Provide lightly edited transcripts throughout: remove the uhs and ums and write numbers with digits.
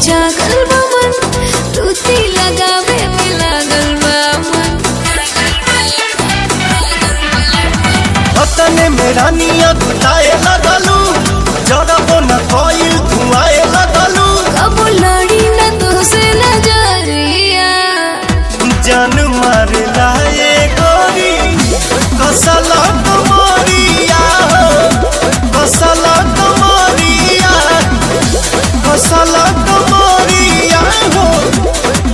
जागल बा मन, टूटी लगावे में लागल बा मन। हतने में रानिया गुटाए लगलू, जरबो न कोई धुआए लगलू। कबो लड़ी न तुझसे नजरिया, जान मार लाए गोरी कसला कमरिया, कसला कमरिया, कसला कमरिया हो,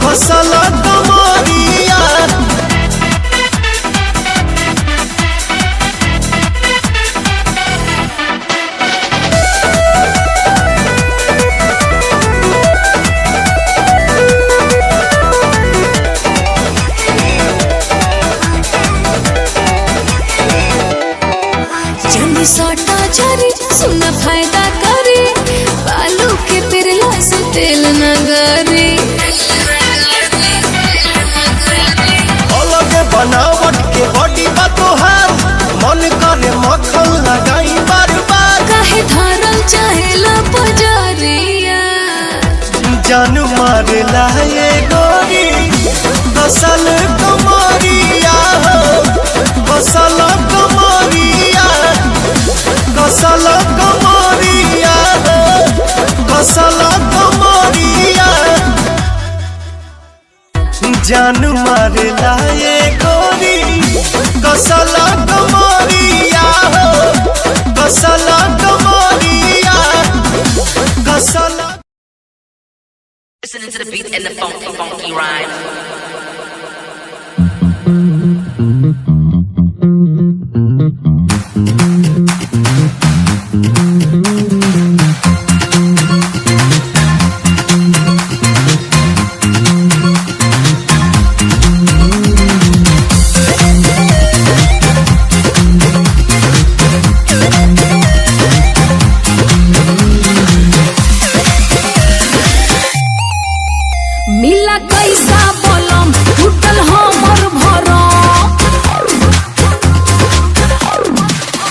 कसला कमरिया। सटा चरी सुन फायदा करे, बालू के पिरला से तेल न गरे। अलग बनावट के बॉडी बा तोहार, मन करे मक्खन लगाई बार बार। काहे धारल चाहेला पजरिया, जान मार लाए गोरी कसल कमरिया हो, कसल कमरिया, कसल कमरिया हो, कसल कमरिया। जान मार लाए गोरी कसल कमरिया हो, कसल कमरिया, कसल। Listening to the beat and the funky, funky rhyme. मिला कैसा बोलम टूटल हमर भरम।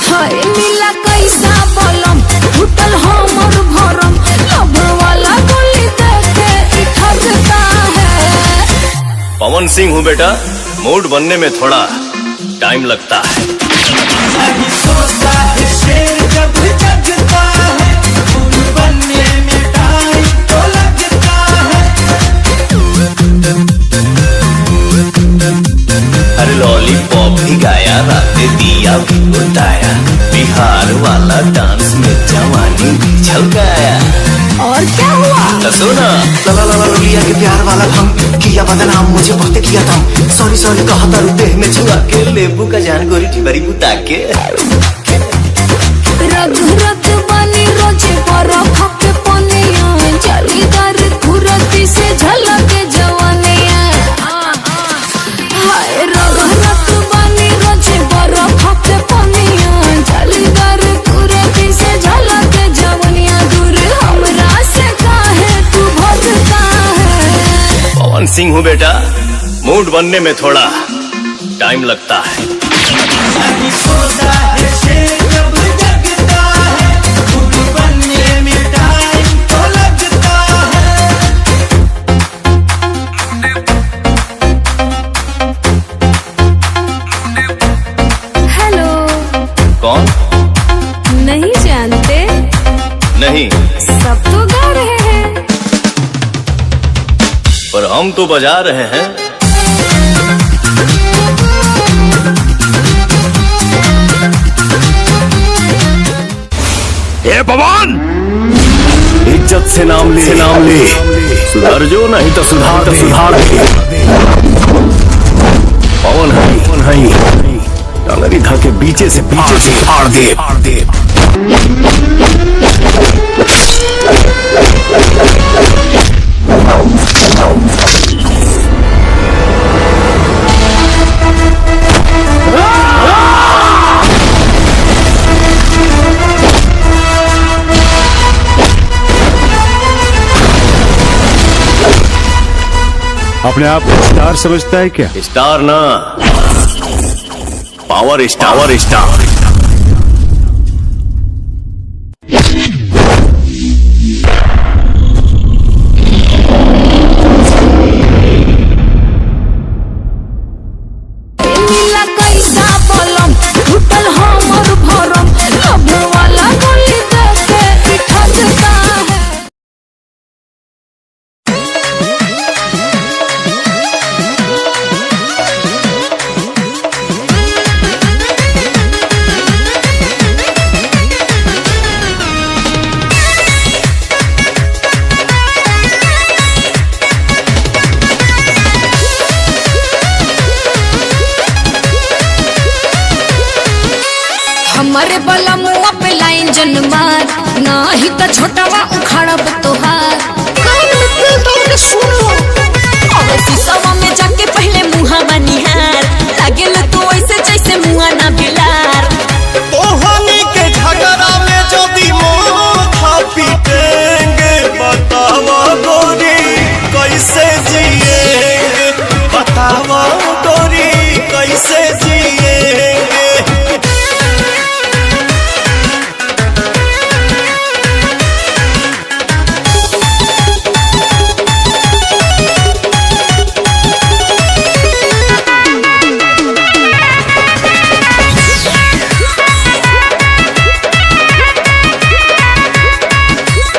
हाय मिला कैसा बोलम टूटल हमर भरम, लब वाला गोली देखे इठकता है। पवन सिंह हूँ बेटा, मूड बनने में थोड़ा टाइम लगता है। नहीं सोचता है शेर जब जगता है, मूड बनने में टाइम तो लगता है। अरे लॉलीपॉप भी गाया, रातें दिया भी बुताया, बिहार वाला डांस में जवानी भी झलकाया। और क्या हुआ? तो सुना लिया के प्यार वाला हम किया बदनाम, मुझे बहुत किया था। सॉरी सॉरी कहा था देह में छुआ के लेबू का जान गोरी टिबरी बुता के। रग रग बनी रोजे बरफ के पनिया, जालीदार खुरती से झलके जवानिया। हाय रग रग बनी रोजे बरफ के पनिया, जालीदार खुरती से झलके जवानिया। दूर हमरा से काहे तू भटका है? पवन सिंह हूँ बेटा, मूड बनने में थोड़ा टाइम लगता है। नहीं सोचता है शेर जब जगता है, मूड बनने में टाइम तो लगता है। हेलो। कौन? नहीं जानते? नहीं, सब तो गा रहे हैं। पर हम तो बजा रहे हैं। ए पवन, इज्जत से नाम ले, सुधर जो नहीं तो सुधार दे। पवन है टंगरी धा के बीचे से फाड़ दे। अपने आप स्टार समझता है क्या? स्टार ना, पावर स्टार। हमारे बला मुआ पे लाइन जनमार नाही तो छोटावा उखाड़ब तोहार कान में तेल डाल के सुन लो और शीशवा में जाके पहले मुहा बनिहार लागेल तो ऐसे जैसे मुआ ना बिलार तोहनी के झगड़ा में यदि माथा पीटेंगे बतावा गोरी कैसे जिएंगे बतावा गोरी कैसे जिएंगे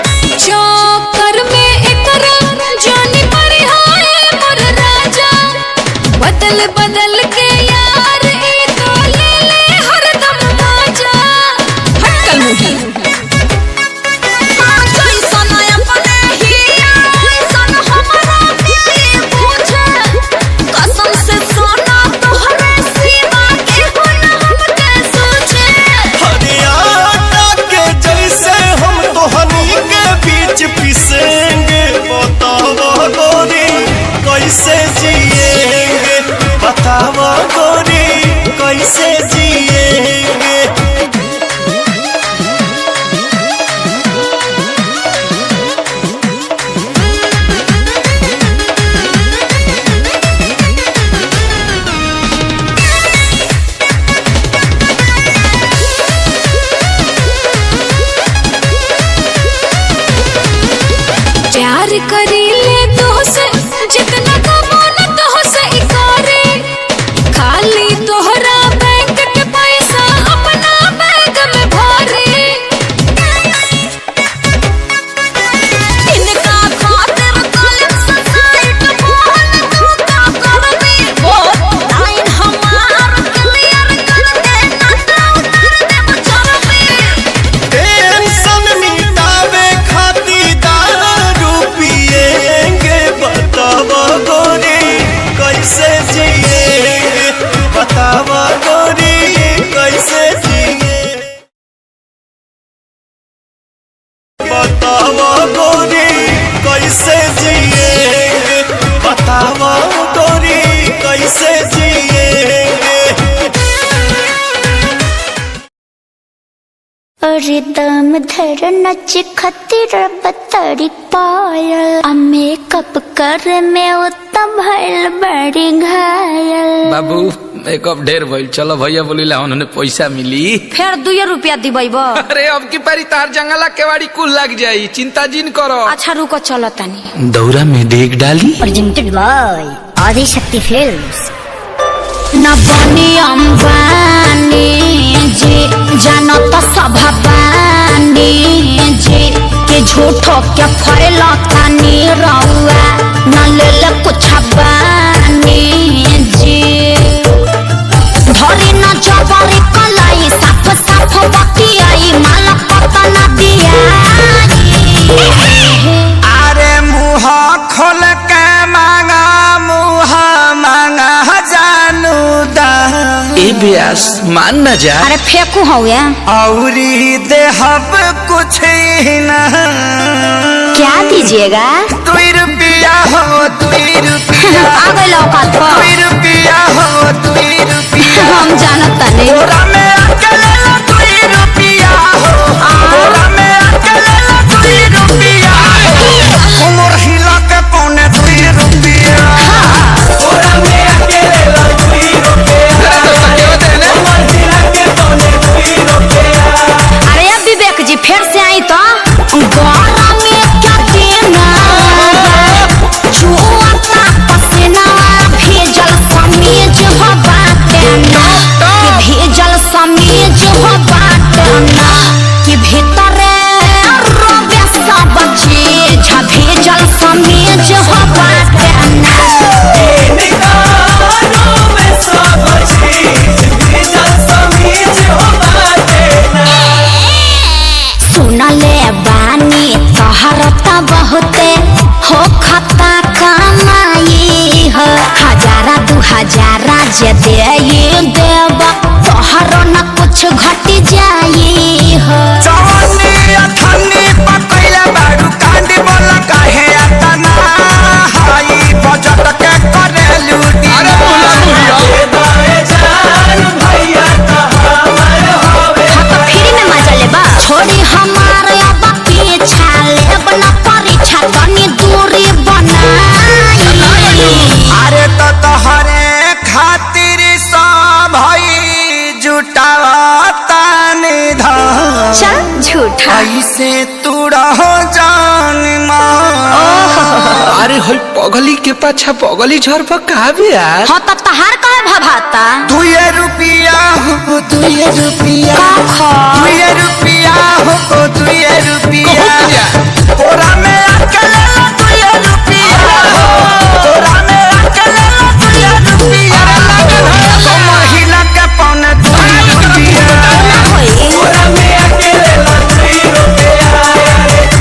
चौकर में एकरा जानी पड़ी हाय मोर राजा बदल बदल के यार ई तो ले ले हरदम मजा हटकल मुही हाँ जैसन अपने ही ऐसन हमारा दिल पूछे कसम से सोना तोहरे सिवा के हो ना हमके सोचे हरियाणा के जैसे हम तोहनी के बीच पिसेंगे बतावा गोरी कैसे जिएंगे बतावा गोरी कैसे जिएंगे प्यार करी ले तो से जितना कमाना तो से इकारे खाली तोहरा बैंक के पैसा अपना बैग में भरे इनका खातिर कॉलेज सोसाइट मोहन तू का करबी वो लाइन हमार क्लियर कर दे ना तो उतार दे बचरबी टेंशन मिटावे खातिर दारू पिएंगे बतावा गोरी कैसे जिएंगे बतावा गोरी कैसे जिएंगे बतावा गोरी कैसे जिएंगे बतावा गोरी कैसे जिएंगे अरे दम धर नच खतिर बतरी पायल आ मेकअप कर में उत्तम भइल बड़ी घायल बाबू मेकअप ढेर भइल चलो भैया बोलीला उन्होंने पैसा मिली फिर 2 रुपया दिबैब अरे अब की पारी तार जंगला केवाड़ी कुल लग जाई चिंता जिन करो अच्छा रुको चलो तनी दौरा में देख डाली प्रेजेंटेड बाय आदिशक्ति फिल्म्स न बनी अंबानी जी जानो तो सभाबानी जी के झूठो के फैला तानी रहुआ न ले ले कुछ बानी जी धरी न जबरी कलाई साफ साफ बतियाई माला पता न दिया अरे मुँह खोल के मांगा मुँह मांगा जानू दा ए ब्यास मान न जा अरे फेंकू हौया औरी देहब कुछ ही न क्या दीजिएगा 2 रुपया हो 2 रुपया आ गई औकात 2 रुपया हो 2 रुपया हम जानत नहीं तोरा में अकेले 2 रुपया हो तोरा में अकेले 2 रुपया उमर हिला के पौने 2 रुपया तोरा में अकेले 2 रुपया उमर हिला के पौने 2 रुपया अरे अब विवेक जी फिर से आई तो गौरा में क्या देना छुआता पसीना भेजल समीज हो बाटे ना कि भेजल समीज हो बाटे ना कि भीतर रोबे सब चीज भेजल समीज हो बाटे ना सुनले बानी तोहरता बहुते हो खता कमाई हो 1000 2000 जे दे देब तोहरो न कुछ घटी तानी धान चल झूठा। ऐसे तू रहो जान अरे होई पगली के पाछा पगली झर पर कहा भी यार। हाँ तब तहार कहे भभाता। 2 रुपया हो 2 रुपया का 2 रुपया हो 2 रुपया तोरा में अकेले 2 रुपया तोरा में अकेले 2 रुपया तो महिला के पौने 2 रुपया तोरा में अकेले 2 रुपया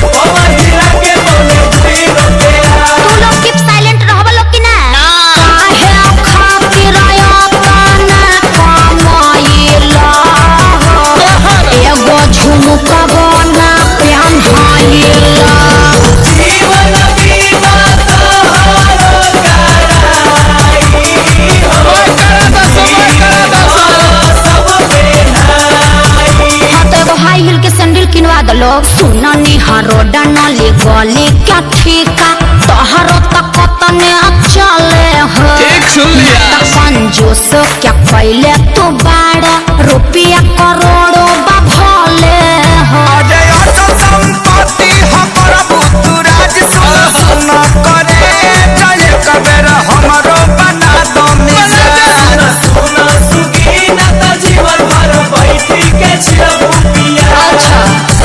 ओ महिला के पौने 2 रुपया। तू लोग कीप साइलेंट रहबो लोग कि ना? काहे खातिर अपना कमाइला एगो झुमका बना पेन्हाइला। जीवन बीमा तोहरो कराई सब बेनाई। हाँ तो एगो हाई हिल के सैंडल किनवा दो लोग। सुना निहारो डनाली गली क्या ठीका तोहरो तक तने चले हो। ठीक सुन लिया। कंजूस क्या पहले तू बाड़ा रुपया करोड़ों भले हो। अरे अचल संपत्ति हमर बुतुराज सुन करे जय कबेर हमरो बना दो मिजान सुन सुगीना त जीवन भर बैठी के छिलबुटिया। अच्छा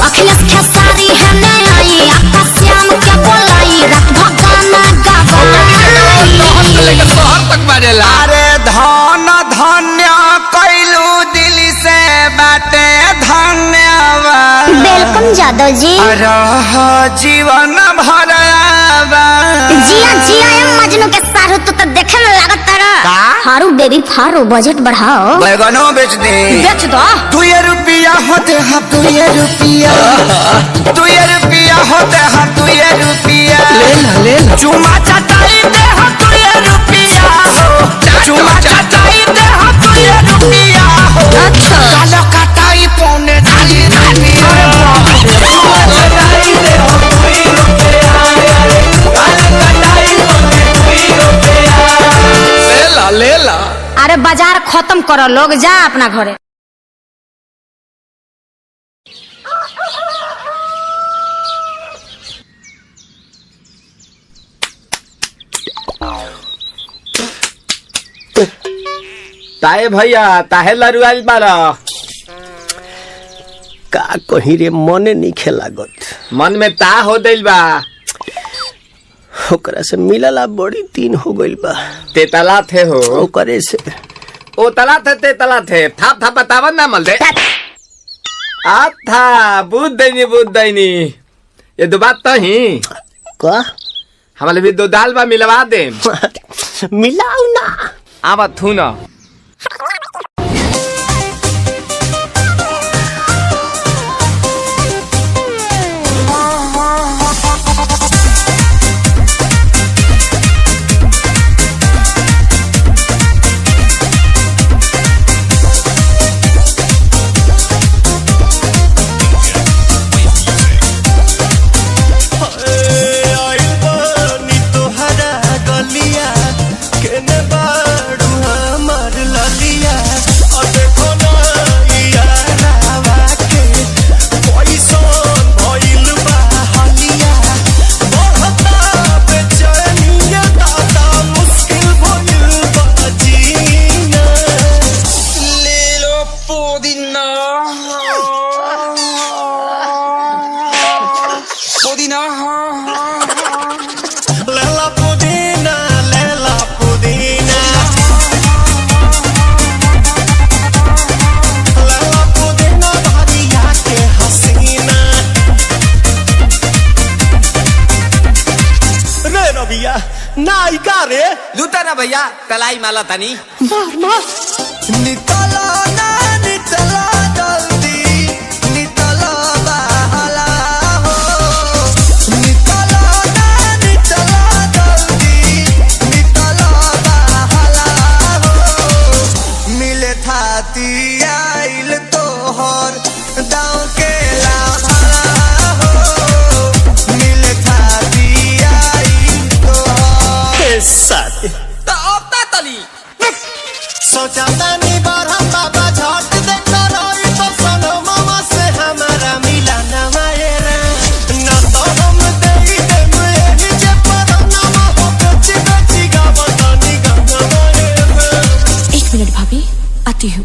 अखिलेश खेसारी है ने आई आपका श्याम क्या बोलाई रख भगाना गवाई। लेकर शहर तक बाजेला। अरे धन धन्य कैलू दिल से बाटे धन्यवाद वेलकम जादव जी। रह जीवन भर जिया जिया मजनू के सारू तो देखे में लागत तारा। हारू बेबी फारू बजट बढ़ाओ। बैगनो बेच दे बेच दो। 2 रुपया होते हैं 2 रुपया 2 रुपया होते हैं 2 रुपया ले ला। चुमा चटाई दे हम 2 रुपया चुमा चटाई दे हम 2 रुपया अच्छा कालो कटाई पौने 2 रुपया चुमा चटाई दे हम 2 रुपया कालो कटाई पौने 2 रुपया। ले ला। अरे बाजार खत्म करो लोग जा अपना घरे। ताए भैया ताहे लरुआल बारा का कहीं रे मने नहीं लागत। मन में ता हो दिल बा ओकरा से मिलला बड़ी दिन हो गइल बा। ते तला थे हो ओकरे से ओ तला थे ते तला थे था बतावन ना मल दे आ था बुद्ध दैनी ये दो बात तो ही का हमारे भी 2 दाल बा मिलवा दे मिलाऊ ना आवा थू ना। नायिका रे लूटा ना भैया तलाई माला तनी मार मार नितला ना नितला जल्दी नितला बाहला हो नितला ना नितला जल्दी नितला बाहला हो मिले थाती आइल तोहर दाव के लाहला हो मिले थाती आइल तोहर साथी तो अब ता तली सोचा तानी बारा आती हूँ।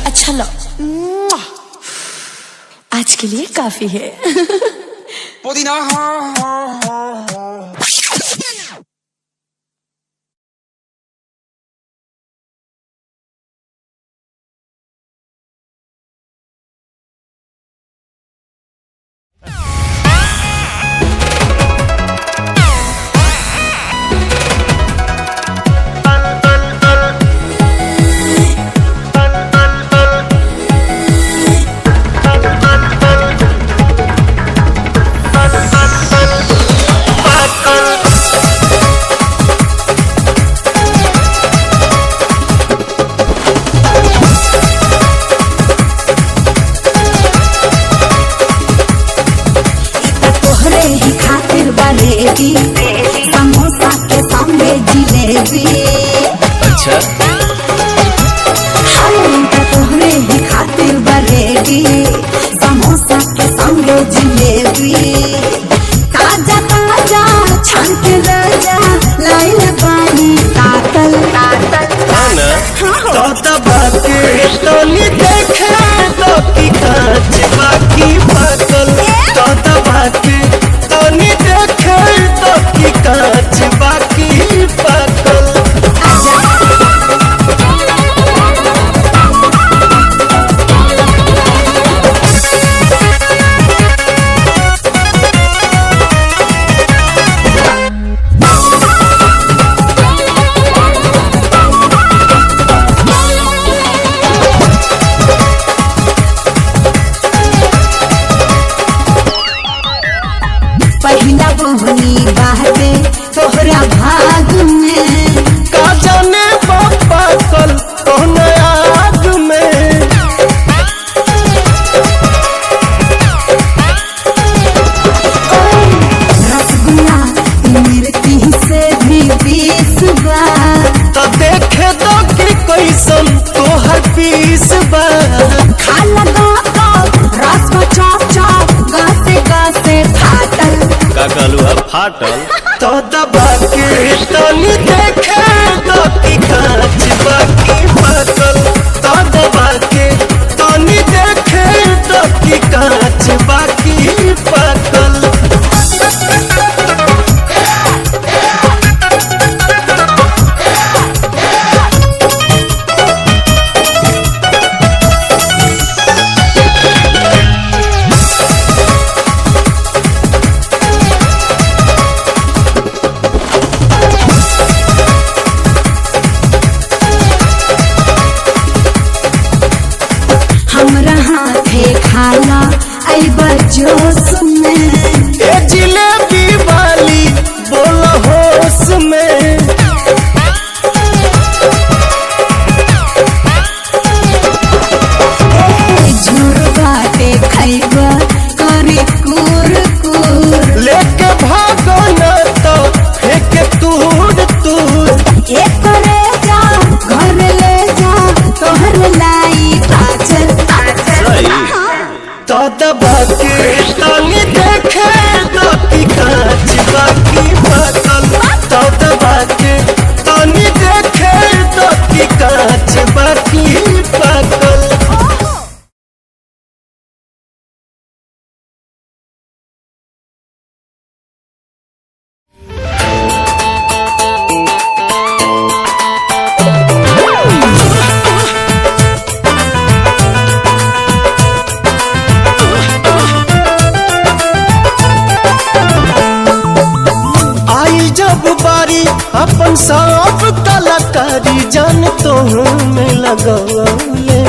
अच्छा लो, आज के लिए काफी है। पुदीना समोसा के सामने जिलेबी। अच्छा तोहरे ही खातिर बरेगी समोसा के सामने जिलेबी। ताजा ताजा छान के राजा लाइन पानी तातल तो दबा के तोली देखे तो की कांच बाकी पाकल। तो दबा के तोली देखे तो की कांच बाकी पाकल। पहिला बोहनी बाहरे तोहरा भाग में का जाने बापा कल कौन आग में। रसगुल्ला मिर्ची से भी 20 बार। तो देखे तो कि कैसन तोहर पीस बा। खा लगा रस को चौक चौक गासे गासे फाटल। का कहलू है फाटल। तो दबा के तोली देखे तो की कांच बाकी पाकल। तो दबा के तोली देखे तो की कांच बाकी पाकल। हमरा हाथे खाना अइबा जोश में। ए जिलेबी वाली बोल होश में। झूर बाटे खैबा करी कुर कुर। लेके भागो न तो फेंके तूड़ तूड़। एक रे जा घर ले जा तोहर लाई आचल। सही तो दबा के तोली देखे तो की कांच बाकी पाकल। तो दबा के तोली देखे तो की कांच बाकी पाकल। आई जब बारी अपन सब कलाकारी जान तो में लगौले।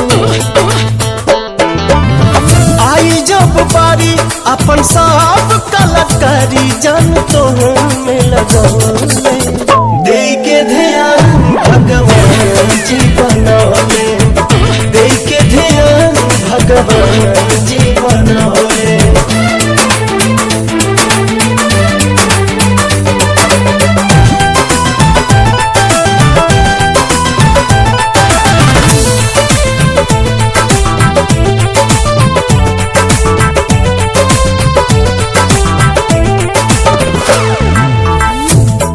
आई जब बारी अपन सब कलाकारी जान तो में लगौले दे के ध्यान भगवान जी बनौले दे के ध्यान भगवान जी बनौले।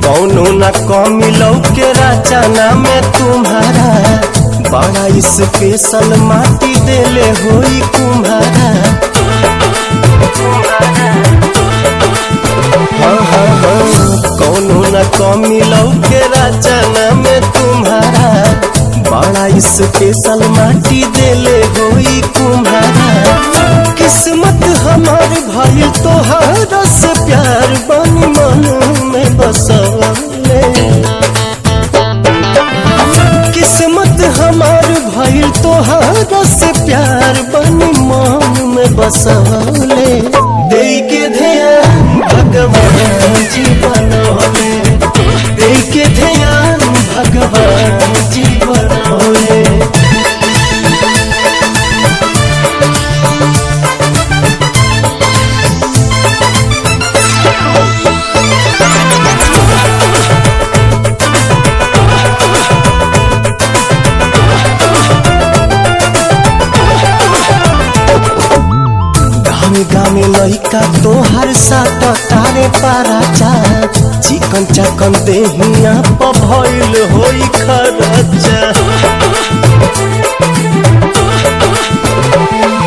कौनो न कमी लौके रचना में तुम्हारा बड़ा स्पेशल माटी देले होई कुम्हारा। हाँ हाँ हाँ कौनो न कमी लौके रचना में तुम्हारा बड़ा स्पेशल माटी देले होई कुम्हारा। किस्मत हमार भाई तोहार से प्यार बनी मन में बसले किस्मत हमार भाई तोहार से प्यार बनी मन में बसले दे के ध्यान भगवान जी बनौले दे के ध्यान भगवान जी बनौले। गामे लइका तोहर साथ तारे पाराचा चिकन चाकन देहिया प भइल होई खरचा।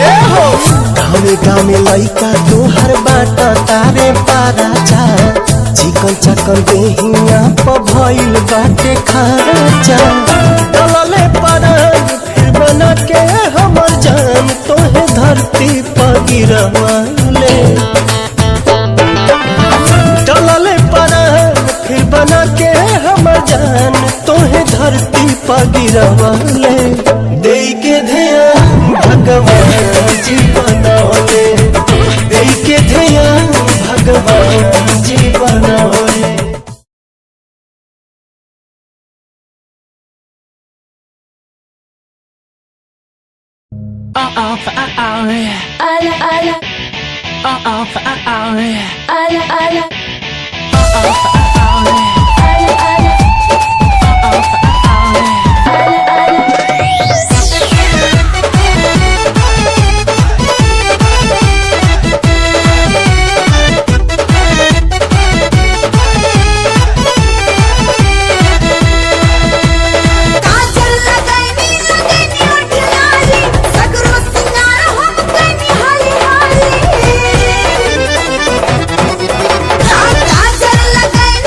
ए हो गामे लइका तोहर बाट तारे पाराचा चिकन चाकन देहिया प भइल बाटे खरचा। डलले परान फिर बना के हमर जान तोहे धरती पर गिरवाले डलले परान फिर बना के हमर जान तोहे धरती पर गिरवाले दे के ध्यान भगवान जी बनौले दे के ध्यान भगवान जी बनौले। काजल लगाई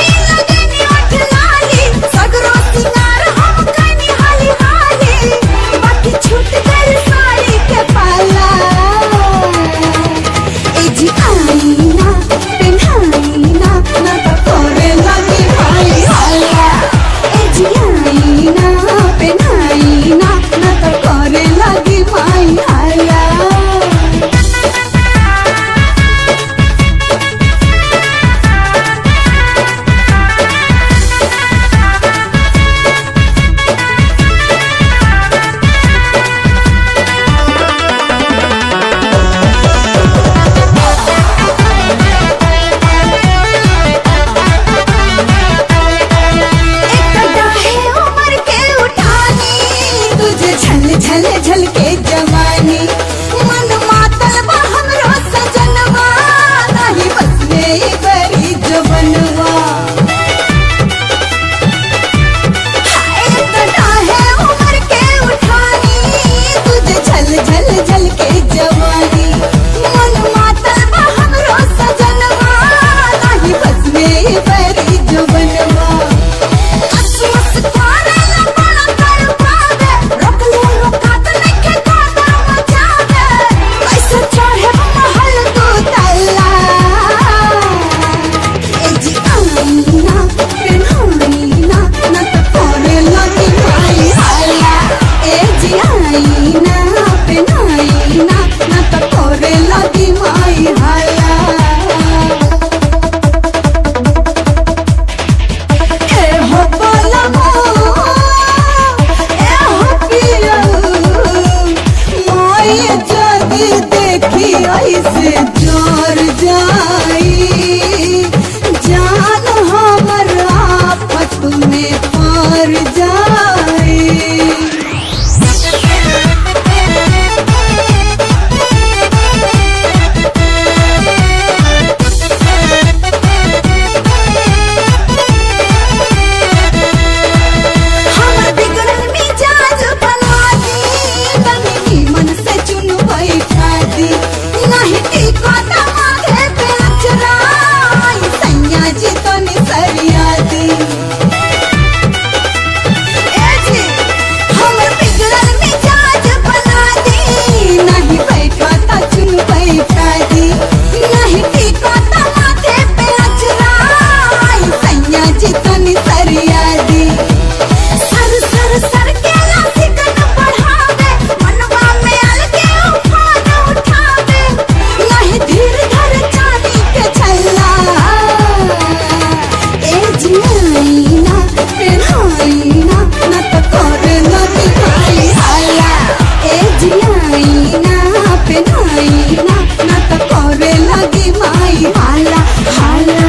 ऐसे जोर जाई जान हमर आफत में पार जाई। हमर बिगड़ल मिजाज बना दी बनी मन से चुन बैठा दी नहीं टिका माथे पे अचरा सैया जी तो निसरिया दी। ए जी हमर बिगड़ल मिजाज बना दी नहीं बैठा ता चुन बैठा दी नहीं टिका माथे पे अचरा सैया जी तो निसरिया दी। सर सर सर के लासिकन बढ़ावे मनवा में अलगे उफान उठावे नहीं धीर धर चांदी के छल्ला। ए जियाईना पेन्हाईना न तो करे लगी खाई हाला। ए जियाईना पेन्हाईना न तो करे लगी माई हाला हाला।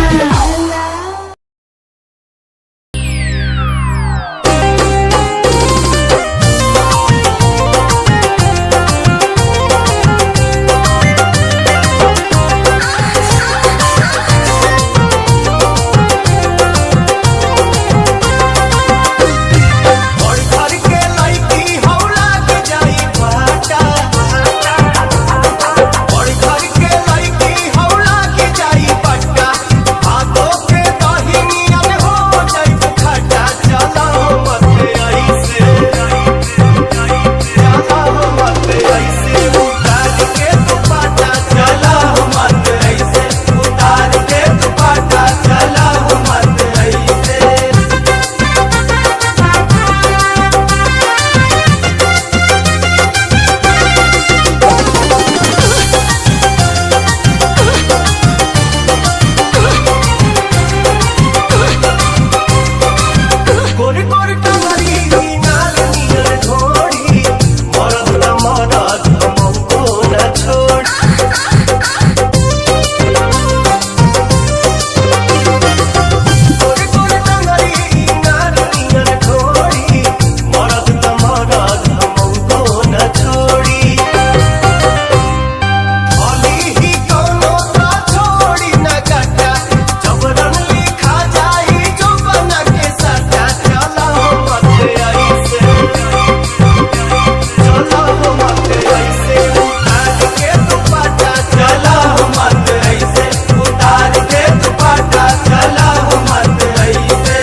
और घर के लड़की हौला के जाई फाटा और घर के लड़की हौला के जाई पट्टा हाथों के दहिनियन हो जाई खट्टा। चला मत ऐसे चला मत ऐसे उतार के दुपट्टा। चला मत ऐसे उतार के दुपट्टा। चला मत ऐसे। गोरी गोरी टंगरी नाल नियर घोड़ी मरद न मरद हमको न छोड़। गोरी गोरी टंगरी नाल नियर घोड़ी मरद न मरद हमको न छोड़ी। भली ही कोनो ता छोड़ी न गटा जबरन लिखा जाई जो बना के सटा। चला मत ऐसे चला मत ऐसे उतार के दुपट्टा। चला मत ऐसे उतार के दुपट्टा। चला मत ऐसे।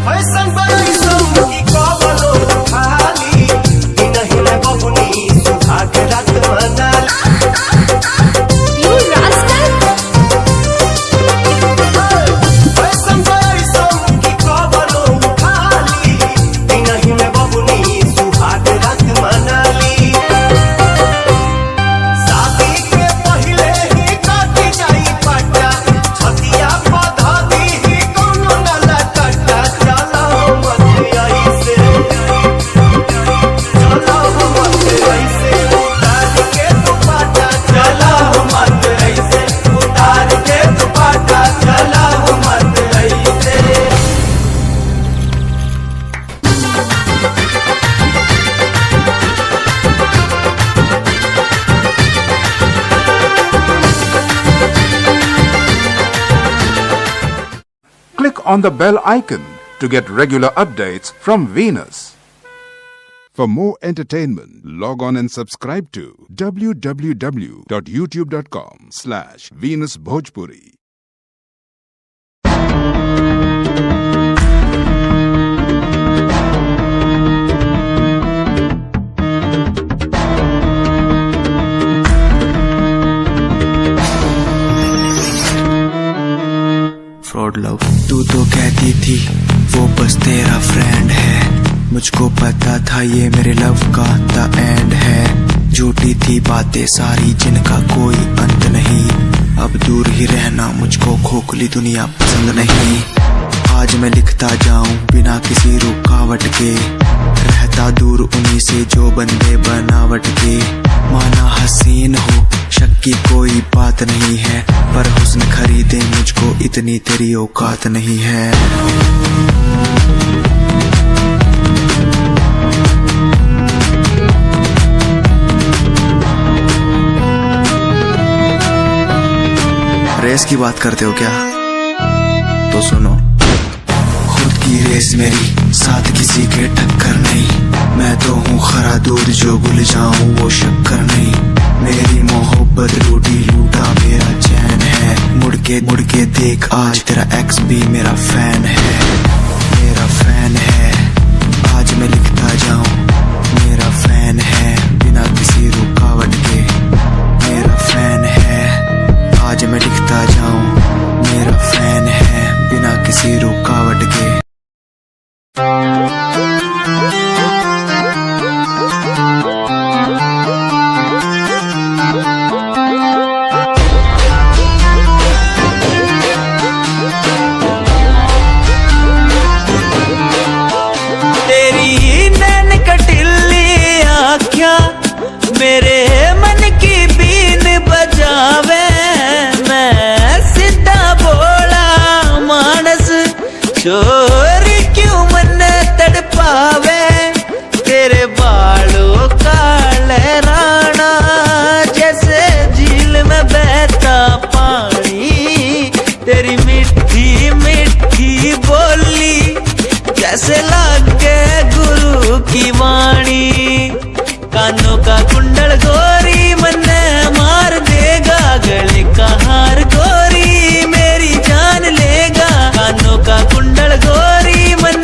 फैशन बरैसम की कवनो खाली नहीं में बबुनी सुहाग रात मनाली। You rascal! फैशन बरैसम की कवनो खाली नहीं में बबुनी सुहाग रात मनाली। शादी के पहले ही काटी जाई पट्टा छतिया पधा दी ही कोनो नला कट्टा। चला मत ऐसे चला मत ऐसे उतार के दुपट्टा। चला मत ऐसे उतार के दुपट्टा। चला मत ऐसे। Click on the bell icon to get regular updates from Venus. For more entertainment, log on and subscribe to www.youtube.com/Venus Bhojpuri. Fraud love तू तो कहती थी वो बस तेरा फ्रेंड है। मुझको पता था ये मेरे लव का द एंड है। झूठी थी बातें सारी जिनका कोई अंत नहीं। अब दूर ही रहना मुझको खोखली दुनिया पसंद नहीं। आज मैं लिखता जाऊं बिना किसी रुकावट के, रहता दूर उन्हीं से जो बंदे बनावट के। माना हसीन हो शक की कोई बात नहीं है, पर हुस्न खरीदे मुझको इतनी तेरी औकात नहीं है। रेस की बात करते हो क्या? तो सुनो, खुद की रेस मेरी साथ किसी के टक्कर नहीं। मैं तो हूँ खरा दूध जो भूल जाऊं वो शक्कर नहीं। मेरी मोहब्बत लूटी लूटा मेरा चैन है। मुड़ के देख आज तेरा एक्स भी मेरा फैन है। मेरा फैन है आज मैं लिखता जाऊं, मेरा फैन है बिना किसी रुकावट के। मेरा फैन है आज मैं लिखता जाऊं, मेरा फैन है बिना किसी रुकावट के। तेरी नैन कटिली आँखियाँ मेरे मन की बीन बजावे। मैं सीधा बोला मानस चोरी क्यों मन तड़पावे। तेरे बालों का लहराना जैसे झील में बहता पानी। तेरी मीठी मीठी बोली जैसे लागे गुरु की वाणी। कानों का कुंडल गोरी मन मार देगा, गले का हार गोरी मेरी जान लेगा। कानों का कुंडल गोरी मन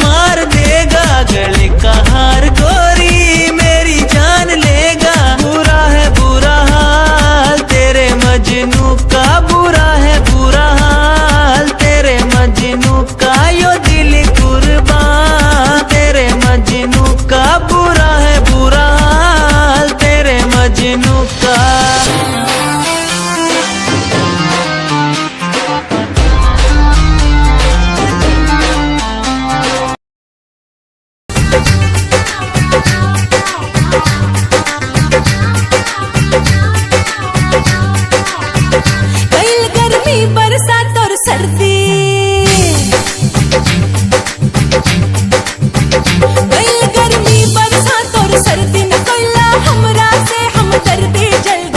मार देगा, गले का हार गोरी मेरी जान लेगा। बुरा है बुरा हाल तेरे मजनू का, बुरा है बुरा हाल तेरे मजनू का। यो दिल कुर्बान तेरे मजनू का, बुरा है बुरा हाल तेरे मजनू का। कल गर्मी बरसात और सर्दी, कल गर्मी बरसात और सर्दी में कोयला हमरा से हम दर्दी जल्दी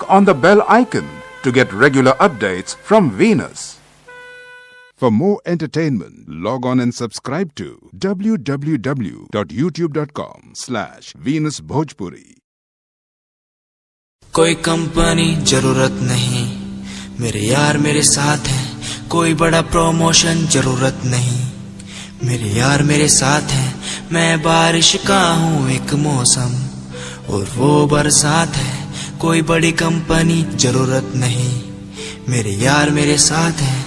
on the bell icon to get regular updates from Venus. For more entertainment, log on and subscribe to www.youtube.com/Venus Bhojpuri. कोई कंपनी जरूरत नहीं, मेरे यार मेरे साथ हैं। कोई बड़ा प्रमोशन जरूरत नहीं, मेरे यार मेरे साथ हैं। मैं बारिश का हूँ एक मौसम और वो बरसात है। कोई बड़ी कंपनी जरूरत नहीं, मेरे यार मेरे साथ हैं।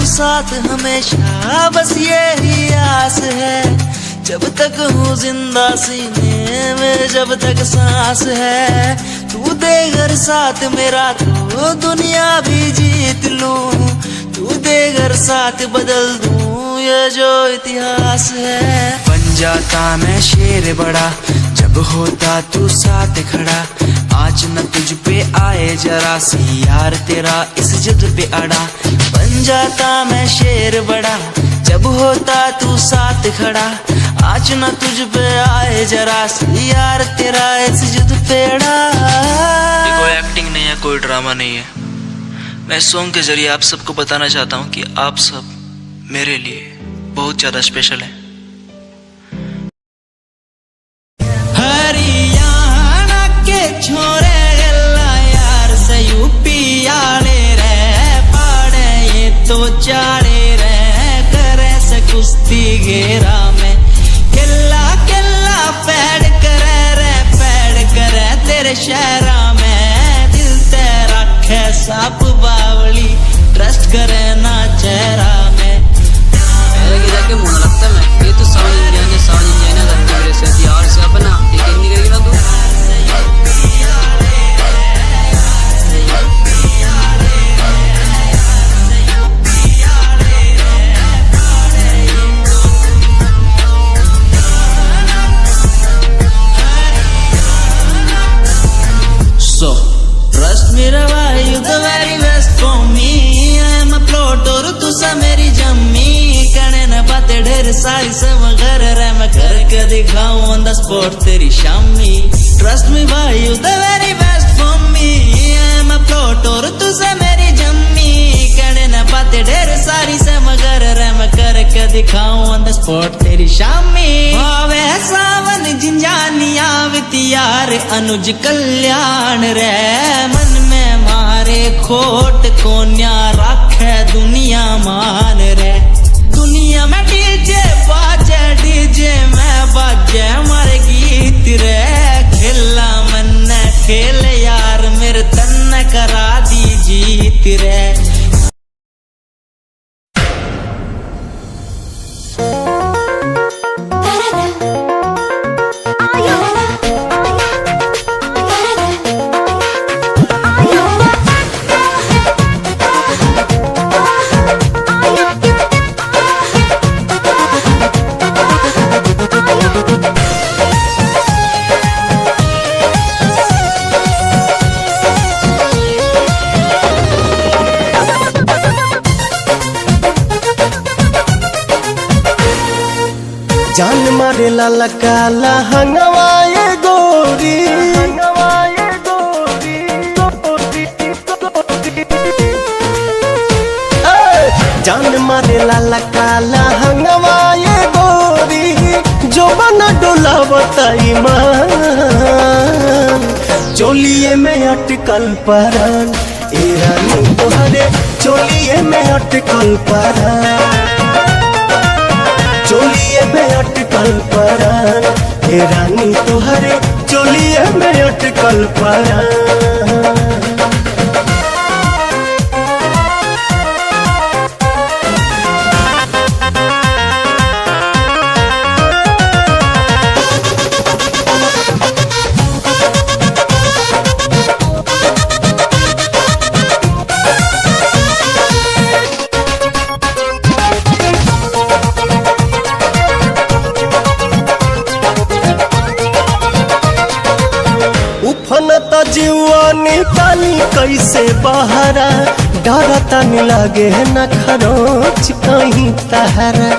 साथ हमेशा बस यही आस है, जब तक हूँ जिंदा सीने में, जब तक सांस है। तू दे घर साथ मेरा तो दुनिया भी जीत लूं, तू दे घर साथ बदल दूं ये जो इतिहास है। बन जाता मैं शेर बड़ा जब होता तू साथ खड़ा। आज न तुझ पे आए जरा सी यार तेरा इस जिद पे अड़ा। बन जाता मैं शेर बड़ा जब होता तू साथ खड़ा। आज न तुझ पे आए जरा सी यार तेरा इस जिद पे अड़ा। कोई एक्टिंग नहीं है, कोई ड्रामा नहीं है। मैं सॉन्ग के जरिए आप सबको बताना चाहता हूँ कि आप सब मेरे लिए बहुत ज्यादा स्पेशल है। हरियाणा के छोरे गल्ला यार से यूपी आले रे पाड़े ये तो चाड़े रे करे से कुश्ती घेरा में। किल्ला किल्ला पैड करे रे पैड करे तेरे शहरा में। दिल तेरा साप बावली ट्रस्ट करे ना चेहरा में। जाके मुझे लगता है ये तो साउंड इंडिया ने लगता है मेरे से यार से अपना ठीक नहीं करेगी ना तू। So trust me Rava, you the very best for me. I am a plot और तू सा मेरी जम्मी। कहने न बातें ढेर सारी से मगर रे मैं करके दिखाऊं on the spot तेरी शामी। Trust me भाई you the very best for me. I am a plot और तू सा मेरी जम्मी। कहने न बातें ढेर सारी से मगर रे मैं करके दिखाऊं on the spot तेरी शामी। भावे सावन झिंझानिया वितियार अनुज कल्याण रे। मन में मारे खोट को न्या रखे दुनिया मान रे। दुनिया में डीजे बाजे डीजे में बाजे मारे गीत रे। खेला मन खेल यार मेरे तन करा दी जीत रे। जान मारे लाला काला हंगवाए गोरी। जान मारे लाला काला हंगवाए गोरी। जो बना डोला बताई मान चोलिए में अटकल परान। ए रानी तोहरे चोलिए में अटकल परान। चोलिए में अटकल परान। हे रानी तोहरे चोलिए में अटकल परान। कैसे बहरा डरा तनी लागे न खरोच कहीं तहरा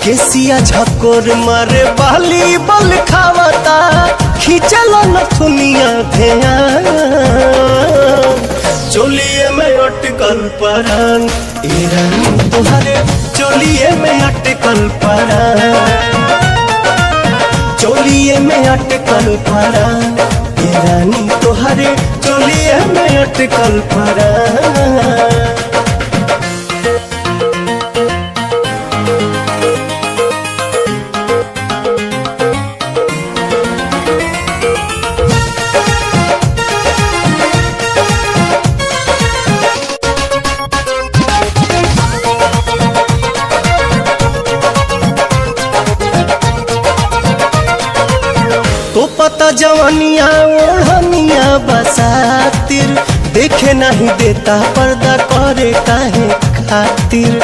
केसिया झकोर मारे बाली बल खावता खींचल नथुनिया ध्यान चोलिए में अटकल परान ए रानी तोहरे चोलिए में अटकल परान चोलिए में अटकल परान ए रानी तोहरे चोलिए में अटकल परान तो पता जवानिया ओढ़निया बसातिर देखे नहीं देता पर्दा करे काहे खातिर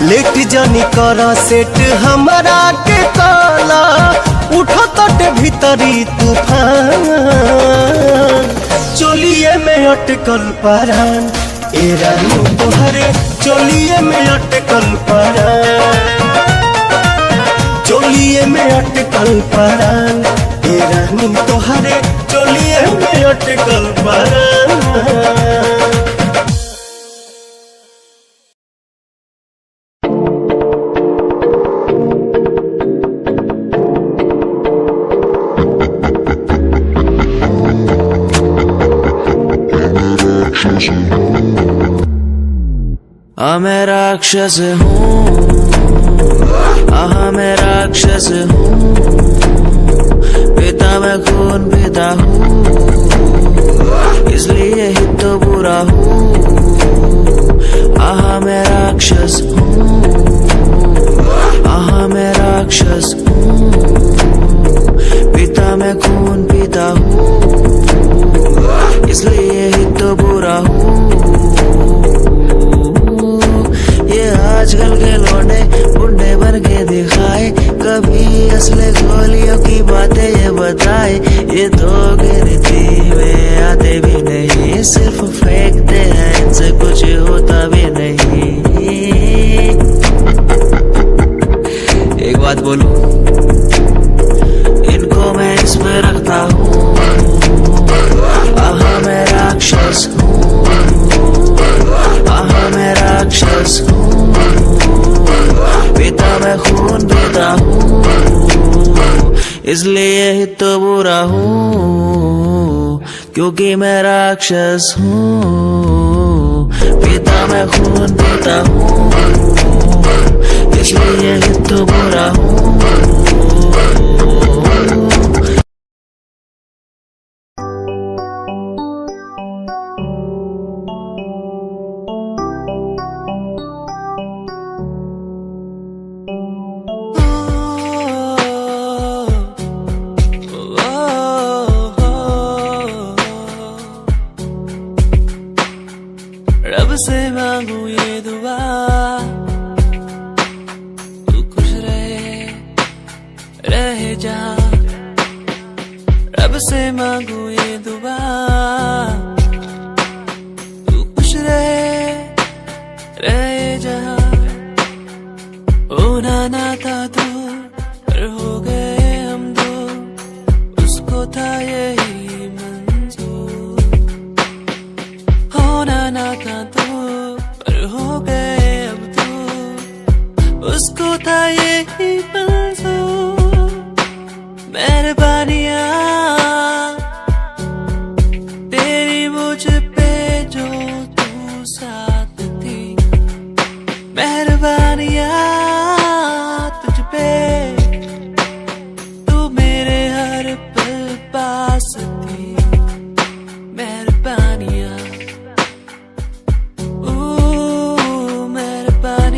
लेट जानी करा सेट हमारा के काला उठो तट भीतरी तूफान चोलिए में अटकल परान ए रानी तोहरे चोलिए में अटकल परान चोलिए में अटकल परान ए रानी तोहरे चोलिए में अटकल परान मैं राक्षस हूँ मैं राक्षस हूँ पिता मैं खून पिता हूँ इसलिए ही तो बुरा हूँ मैं राक्षस हूँ मैं राक्षस हूँ पिता मैं खून पिता हूँ इसलिए ही तो बुरा हूँ आजकल के लौंडे बुढ़े बन के दिखाए कभी असले गोलियों की बातें ये बताए ये तो गिनती में आते भी नहीं सिर्फ फेंकते हैं इनसे कुछ होता भी नहीं एक बात बोलूं इनको मैं इसमें रखता हूँ मैं राक्षस हूँ मैं राक्षस हूँ पिता मैं खून पीता हूँ इसलिए ही तो बुरा हूँ क्योंकि मैं राक्षस हूँ पिता मैं खून पीता हूँ इसलिए ही तो बुरा हूँ रब से मांगू ये दुआ तू खुश रहे जा रब से मांगू ये दुआ तू खुश रहे जा होना ना था तू पर हो गए हम दो उसको था यही मंजूर होना ना था तू पर हो गए अब तू उसको था यही मंजूर मेहरबानियां तेरी मुझ पे जो तू साथ थी मेहरबानियां तुझ पे तू मेरे हर पल पास थी मेहरबानियां मेहरबानियां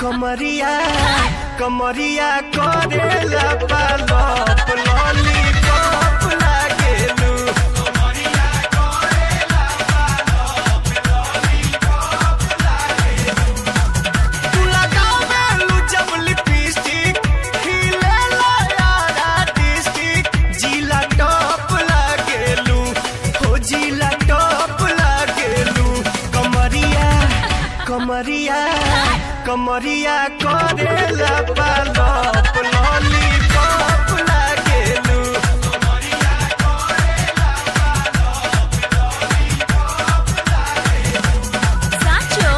कमरिया कमरिया करेला पालप लॉलीपॉप लागेलू तू लगावेलू जब लिपस्टिक खिलेला यारा डिस्ट्रिक्ट जिला टॉप लागेलू हो जिला टॉप लागेलू कमरिया कमरिया कमरिया करेला पालप लॉलीपॉप लागेलू साचो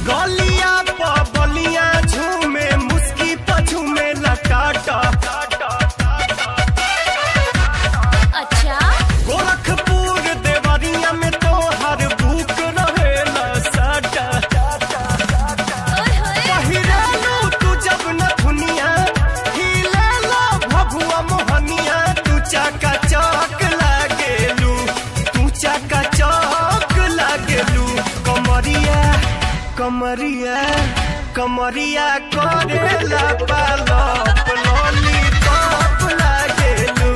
गलिया प बलिया झूमे मुस्की प झूमे लटाटा अच्छा गोरखपुर देवरिया में तो हर भूख रहेला साटा पहिरालू तू जब न दुनिया हिलेला भभुआ मोहनिया तू चाका चौक लागेलू तू चाका चौक लागेलू कमरिया कमरिया कमरिया करेला पालप लॉलीपॉप लागेलू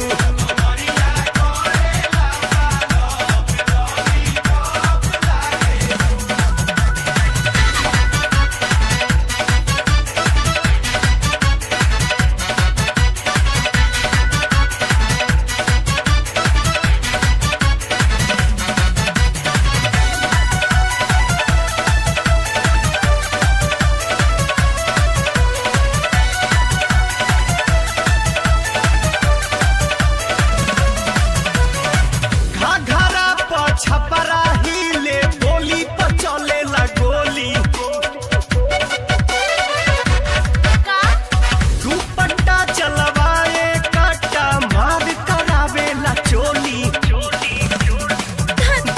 घाघरा प छपरा हिले बोली प चलेला गोली दुपट्टा चलवाए काटा मार करावेला चोली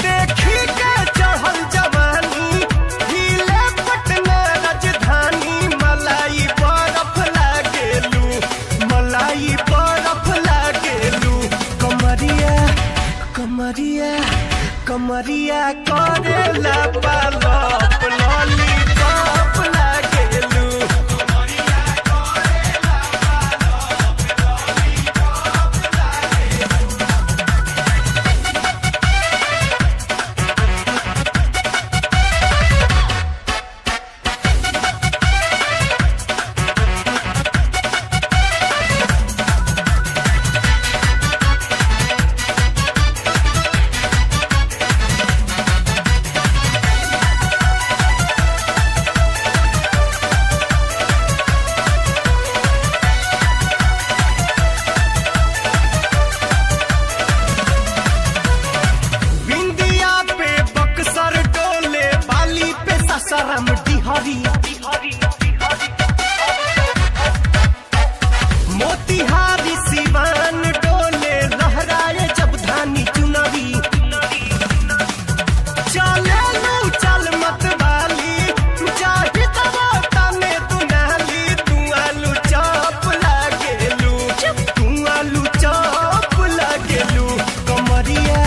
देखी के चढ़ल जवानी हिले पटना राजधानी मलाई बर्फ लागेलू मलाई बर्फ लागेलू कमरिया कमरिया कमरिया करेला पालप लॉलीपॉप लागेलू बिंदिया पे बक्सर डोले बाली पे ससरम डिहरी मोतिहारी सिवान डोले लहराए जब धानी चुनरी चले लू चल मत वाली चाहे तब तने तू नाली तू आलू चौप लागेलू तू आलू चौप लागेलू कमरिया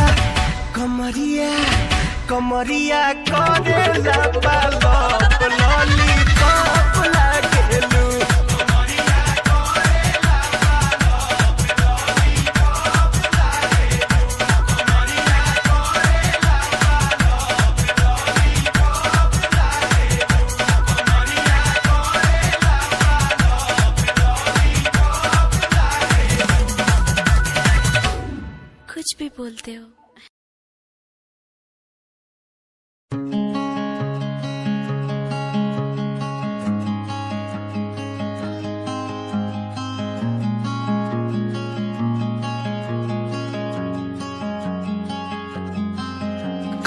कमरिया कमरिया करेला पालप लॉलीपॉप लागेलू कुछ भी बोलते हो।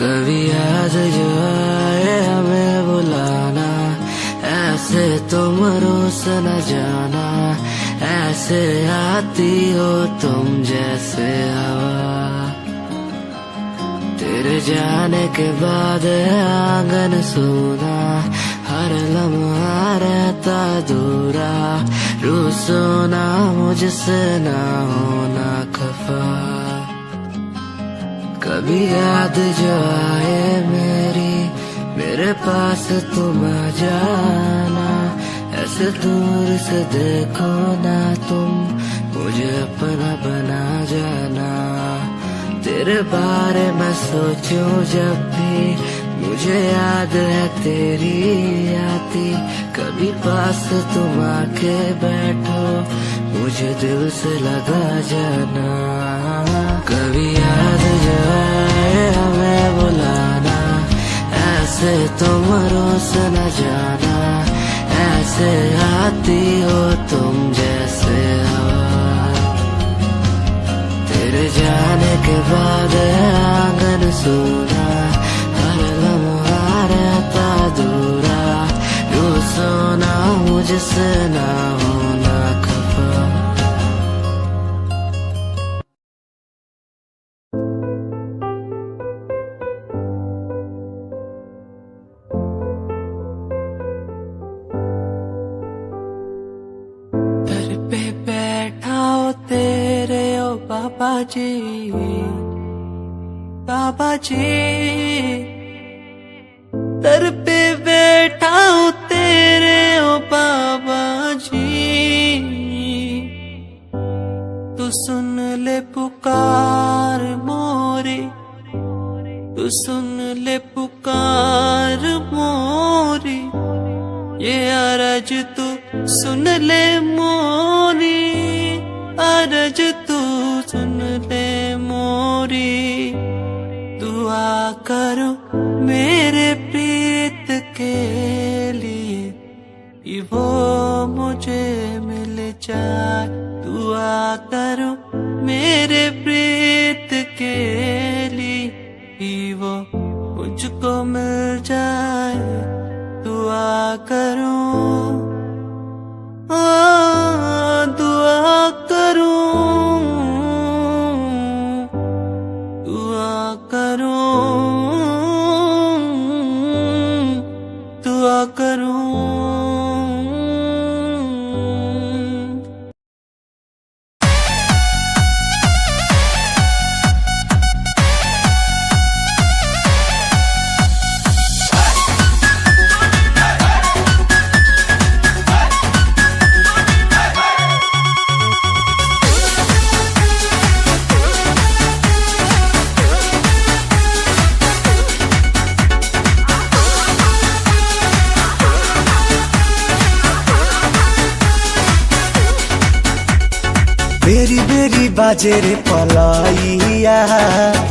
कभी याद जो आए हमें बुलाना, ऐसे तुम रोस न जाना, ऐसे आती हो तुम जैसे हवा। तेरे जाने के बाद आंगन सूना, हर लम्हा रहता दूरा। रूसो ना मुझसे ना होना खफा, कभी याद जो आए मेरे पास तुम आ जाना। ऐसे दूर से देखो ना तुम, मुझे अपना बना जाना। तेरे बारे में सोचूं जब भी, मुझे याद है तेरी आती। कभी पास तुम आके बैठो, मुझे दिल से लगा जाना। कभी याद जो आए हमें बुलाना, ऐसे तुम रोस न जाना। ऐसे आती हो तुम जैसे हवा। तेरे जाने के बाद आंगन सूना, हर लम्हा रहता दूरा। रूसो ना मुझसे ना होना खफा। दर पे बैठा हो तेरे ओ बाबा जी, बाबा जी। दर पे बैठा हूँ तेरे ओ बाबा जी, तू सुन ले पुकार मोरी, तू सुन ले पुकार मोरी। ये अरज तू सुन ले मोरी, अरज तू सुन ले मोरी। दुआ करो मेरे प्रीत के लिए, कि वो मुझे मिल जाए। दुआ करो मेरे प्रीत के लिए, कि वो मुझको मिल जाए। दुआ करूं, दुआ करूं, दुआ करूं, दुआ करूं। बेरी बेरी बाजे रे पलाइया,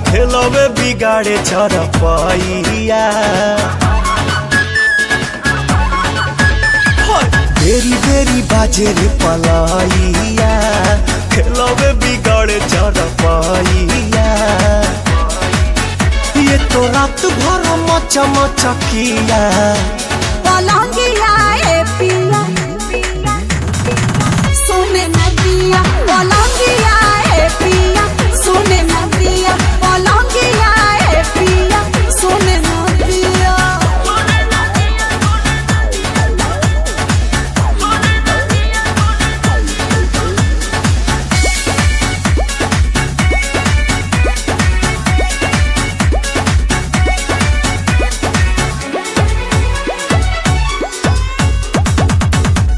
खेलवे बिगाड़े चरपैया। बेरी बेरी बाजे रे पलाइया, खेलवे बिगाड़े चरपैया। ये तो रात भर मचा मचा किया, पलंगिया ए पिया सोने नदिया। पलंगिया ए पिया सोने नदिया, पलंगिया ए पिया सोने नदिया।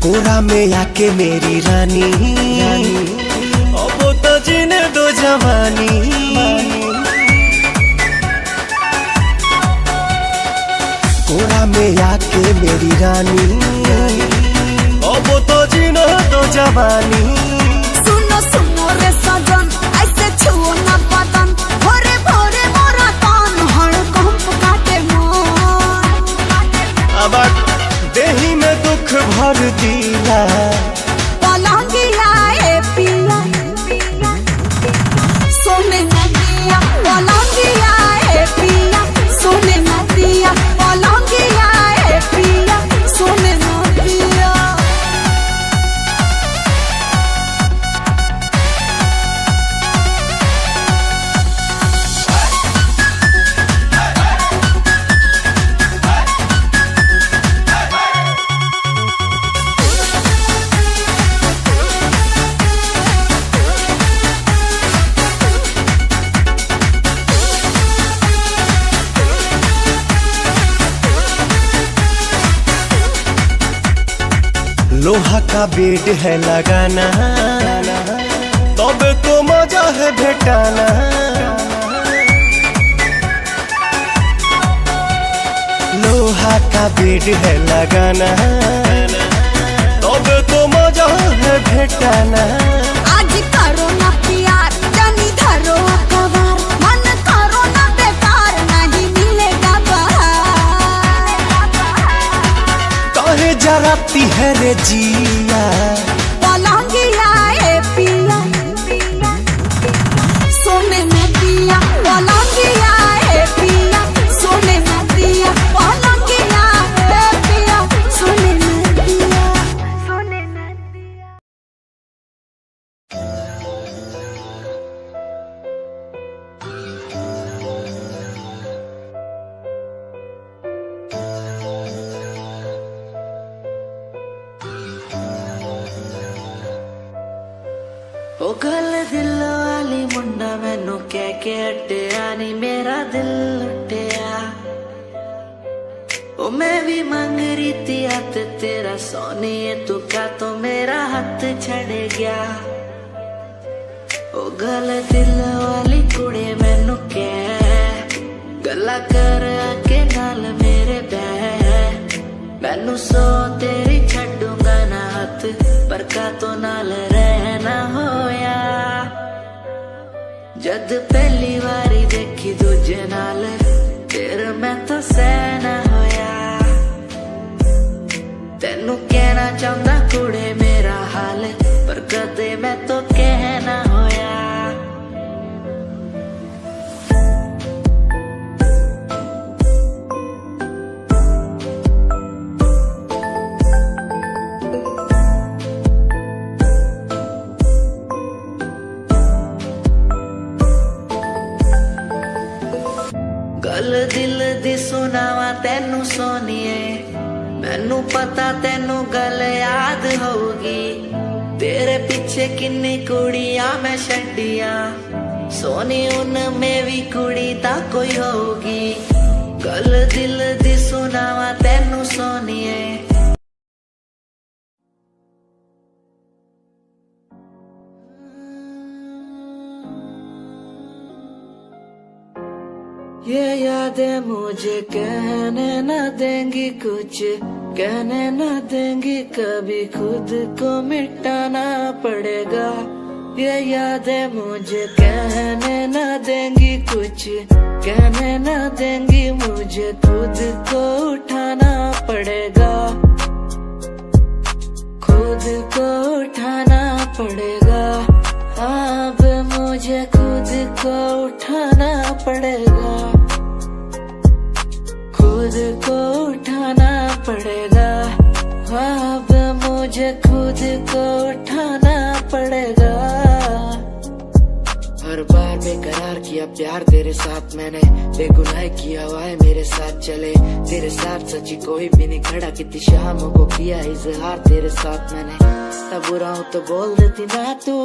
कोरा में आके मेरी रानी, अब तो जीने दो जवानी। कोरा में आके मेरी रानी, अब तो जीने दो जवानी। सुनो सुनो रे सजन, ऐसे छुओ ना बदन। भोरे भोरे मोरा तन हड़कंप काटे मन। अब देही में दुख भर दिया, पलंगिया ए पिया सोने नदिया। पलंगिया ए पिया सोने नदिया, पलंगिया ए पिया सोने नदिया। लोहा का बेड है लगाना, तब तो मजा है भेटाना। लोहा का बेड है लगाना, तब तो मजा है भेटाना। आज करो ना प्यार जानी धरो अखबार, मन करो ना बेकार नहीं मिलेगा बाहर। काहे जराती है रे जिया, पलंगिया ए पिया सोने में दिया, पलंगिया ए पिया सोने में दिया, पलंगिया ए पिया सोने में दिया, सोने में दिया। ओ गल दिल वाली मुंडा मैनू कह के हटिया नी मेरा दिल लुटिया। ओ मैं भी मांग रही थी हाथ तेरा सोनिए, तू का तो मेरा हाथ छड़ गया। ओ गल दिल वाली कुड़ी मैनू कह गला कर आके नाल मेरे बह, मैनू सो तेरी छड्डूंगा ना हाथ, पर का तो नाल रहना होया। जद पहली बारी देखी दूजे नाल तेरे मैं तो सहना होया। तेनू कहना चाहता कुड़े मेरा हाल, पर कदे मैं तो कहना होया। गल दिल दी सुनावा तेनू सोनिए, मैनू पता तेनू गल याद होगी। तेरे पीछे किन्नी कुड़ियां मैं छड्डिया, सोनी उनमें भी कुड़ी ता कोई होगी। गल दिल दी सुनावा तेनू सोनिए। ये यादें मुझे कहने न देंगी कुछ, कहने न देंगी कभी, खुद को मिटाना पड़ेगा। ये यादें मुझे कहने न देंगी कुछ, कहने न देंगी मुझे, खुद को उठाना पड़ेगा, खुद को उठाना पड़ेगा। अब मुझे खुद को उठाना पड़ेगा, खुद को उठाना पड़ेगा। अब मुझे खुद को उठाना पड़ेगा। हर बार बेकरार किया प्यार तेरे साथ मैंने, बेगुनाह किया हुआ है मेरे साथ चले। तेरे साथ सच्ची कोई भी नहीं खड़ा, कितनी शामों को किया इजहार तेरे साथ मैंने। तब बुरा हूँ तो बोल देती ना तू,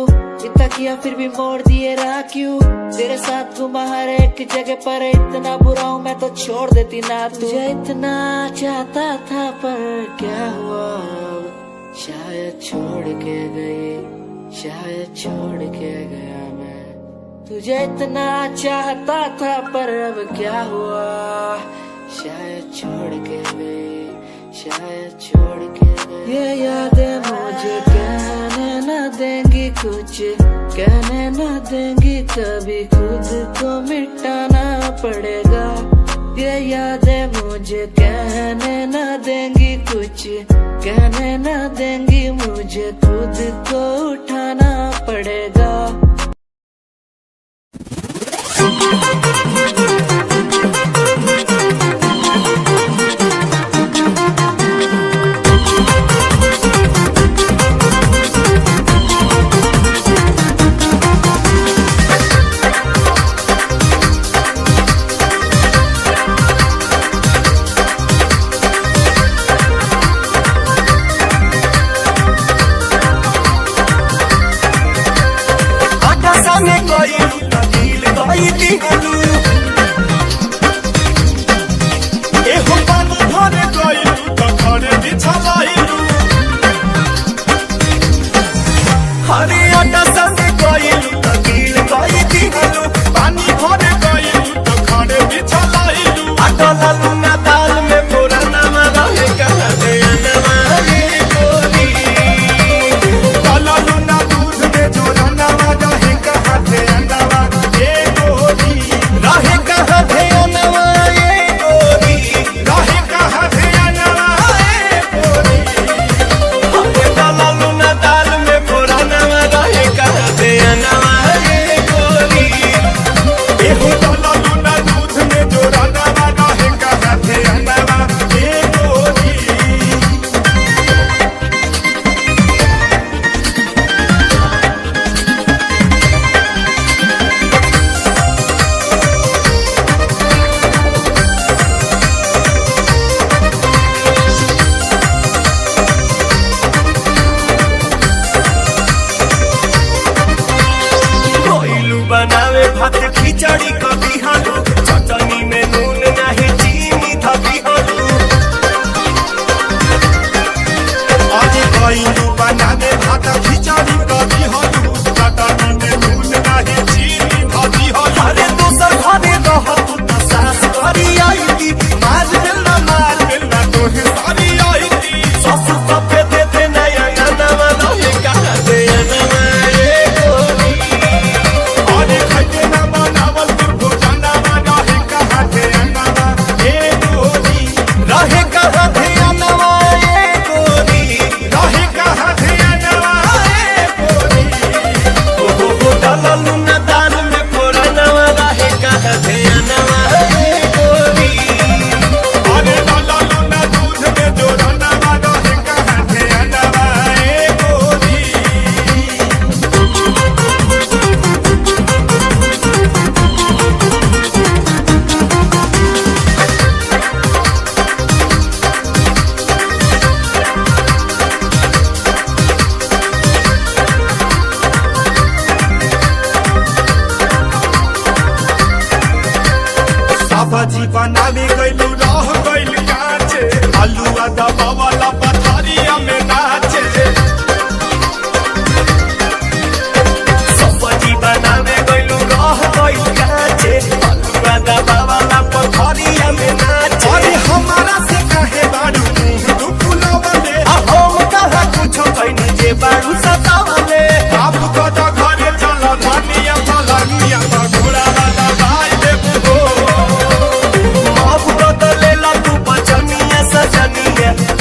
इतना किया फिर भी मोड़ दिए राह क्यों। तेरे साथ घुमा हर एक जगह पर, इतना बुरा हूँ मैं तो छोड़ देती ना तू। तुझे इतना चाहता था पर क्या हुआ, शायद छोड़ के गई, शायद छोड़ के गया मैं। तुझे इतना चाहता था पर अब क्या हुआ, शायद छोड़ के गई, शायद छोड़ के गई। ये यादें मुझे कहने न देंगी कुछ, कहने न देंगी कभी, खुद को मिटाना पड़ेगा। ये यादें मुझे कहने न देंगी कुछ, कहने न देंगी मुझे, खुद को उठाना पड़ेगा।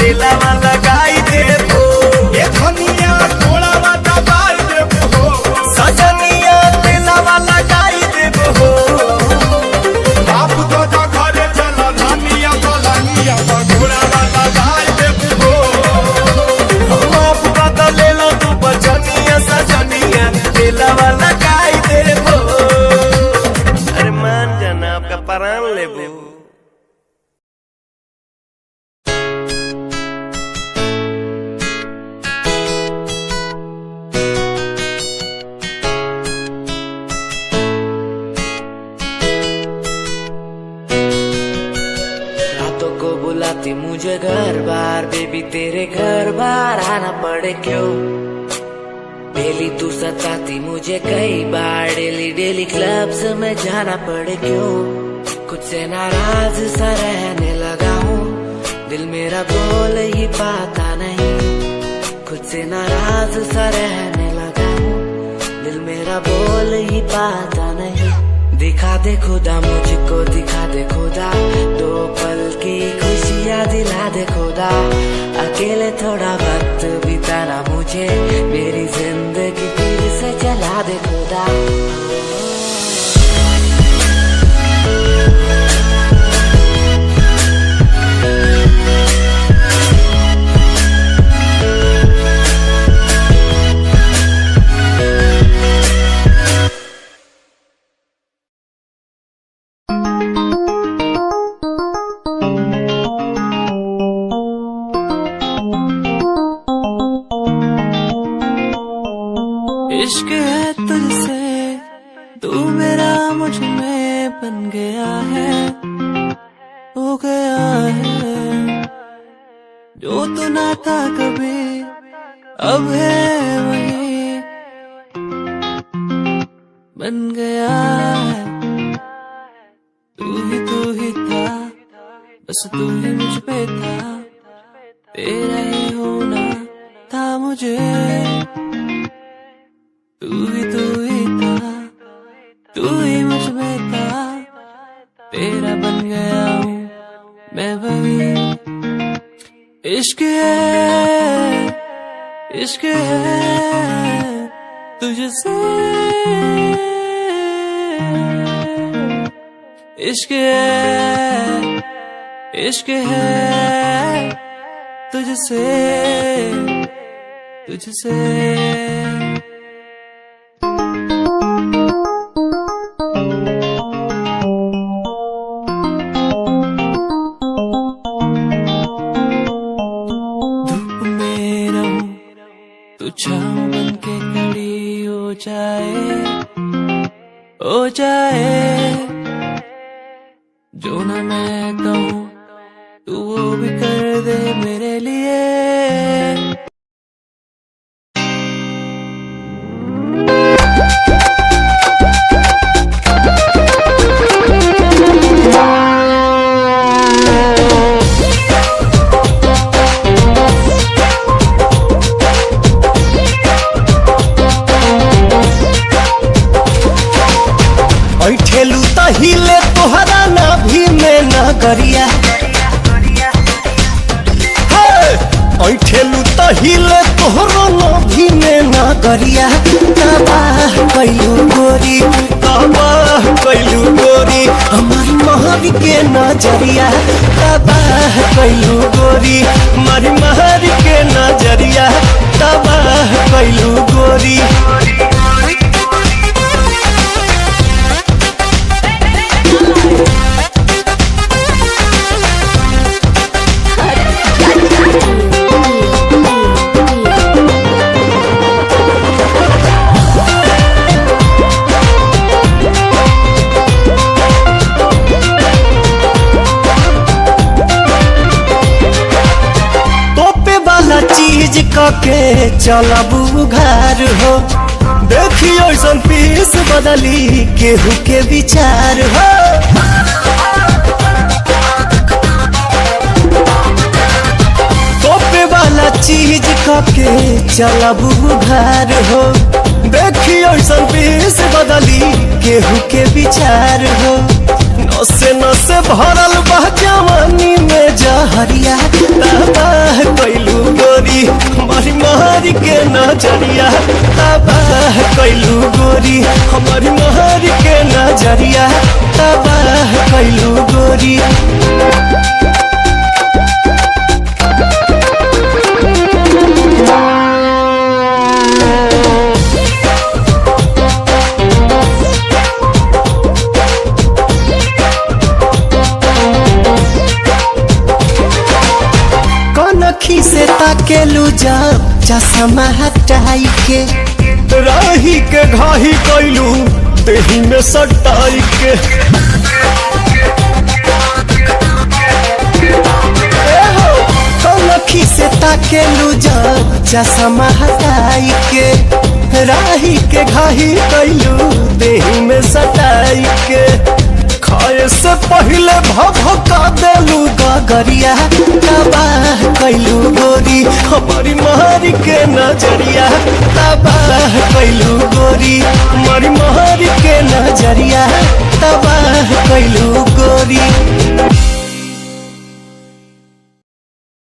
तेलावा लगाई देबो ये धनिया गोलावा दबाई देबो सजनिया तेलावा लगाई देबो बाप दादा घरे चला धनिया गोलानिया गोलावा लगाई देबो बाप दादा ले लो तू बजनिया सजनिया तेलावा लगाई देबो अरे मान जाना आपका प्राण लेबो रातों को बुलाती मुझे घर बार बेबी तेरे घर बार आना पड़े क्यों डेली तू सताती मुझे कई बार डेली डेली क्लब्स में जाना पड़े क्यों खुद से नाराज सा रहने लगा हूँ दिल मेरा बोल ही पाता नहीं खुद से नाराज सा रहने लगा हूँ दिल मेरा बोल ही पाता नहीं दिखा दे खुदा मुझको दिखा दे खुदा दो पल की खुशियाँ दिला दे खुदा अकेले थोड़ा वक्त बिताना मुझे मेरी जिंदगी फिर से चला दे खुदा इश्क है तुझसे तू मेरा मुझ में बन गया है हो गया है जो तू ना था कभी अब है वही बन गया है तू ही था बस तू ही मुझ पे था तेरा ही होना था मुझे तू ही था तू ही मुझ में था तेरा बन गया हूँ मैं वही इश्क है तुझसे इश्क है तुझसे छाँव बन के खड़ी हो जाए जो ना मैं कहूँ तू वो भी कर दे मेरे लिए ठेलू तहिले तोहरा नाभी में नगरिया ठेलू तहिले तोहरो नाभी में नगरिया तबाह कैलू गोरी हमारी महर के नजरिया तबाह कैलू गोरी हमारी महर के नजरिया तबाह कैलू गोरी चीज के चलबू घर हो देखियो ऐसा पीस बदली केहू के विचार हो तोपे वाला चीज के चलबू घर हो देखियो ऐसा पीस बदली केहू के विचार हो नसे नसे भरल बा जवानी में जहरिया तबाह नजरिया तबाह कैलू गोरी हमारी महर के नजरिया तबाह कैलू गोरी कनखी से ताकेलू जब चश्मा हटाई के राही के घाही कैलू देही में सटाई के कनखी से ताकेलू जब चश्मा हटाई के राही के घाही कैलू देही में सटाई के खाए से पहले भभका देलू गगरिया तबाह कैलू गोरी हमारी महरी के नजरिया तबाह कैलू गोरी हमारी महरी के नजरिया तबाह कैलू गोरी